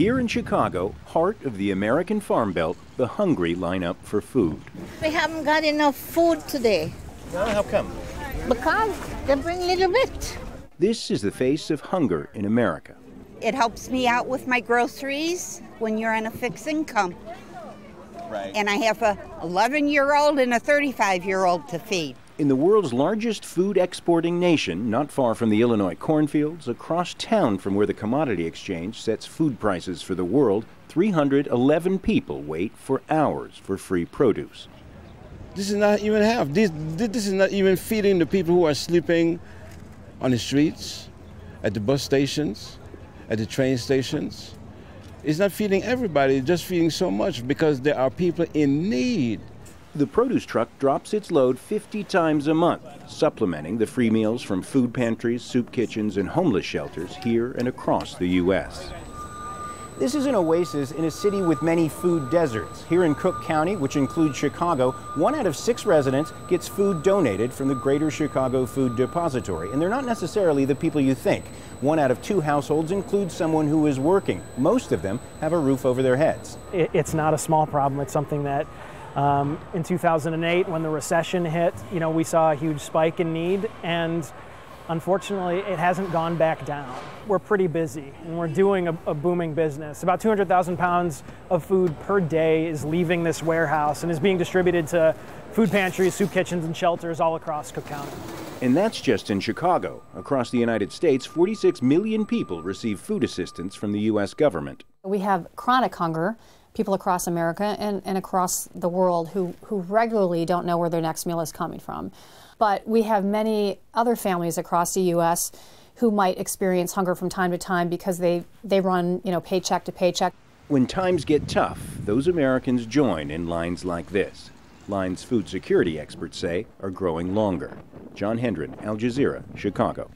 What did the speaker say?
Here in Chicago, heart of the American Farm Belt, the hungry line up for food. We haven't got enough food today. Well, how come? Because they bring a little bit. This is the face of hunger in America. It helps me out with my groceries when you're on a fixed income. Right. And I have a 11-year-old and a 35-year-old to feed. In the world's largest food exporting nation, not far from the Illinois cornfields, across town from where the commodity exchange sets food prices for the world, 311 people wait for hours for free produce. This is not even half. This is not even feeding the people who are sleeping on the streets, at the bus stations, at the train stations. It's not feeding everybody, it's just feeding so much because there are people in need. The produce truck drops its load 50 times a month, supplementing the free meals from food pantries, soup kitchens, and homeless shelters here and across the U.S. This is an oasis in a city with many food deserts. Here in Cook County, which includes Chicago, 1 out of 6 residents gets food donated from the Greater Chicago Food Depository. And they're not necessarily the people you think. 1 out of 2 households includes someone who is working. Most of them have a roof over their heads. It's not a small problem. It's something that in 2008, when the recession hit, we saw a huge spike in need, and unfortunately, it hasn't gone back down. We're pretty busy, and we're doing a booming business. About 200,000 pounds of food per day is leaving this warehouse and is being distributed to food pantries, soup kitchens, and shelters all across Cook County. And that's just in Chicago. Across the United States, 46 million people receive food assistance from the U.S. government. We have chronic hunger, people across America and across the world who regularly don't know where their next meal is coming from. But we have many other families across the U.S. who might experience hunger from time to time because they run, paycheck to paycheck. When times get tough, those Americans join in lines like this. Lines food security experts say are growing longer. John Hendren, Al Jazeera, Chicago.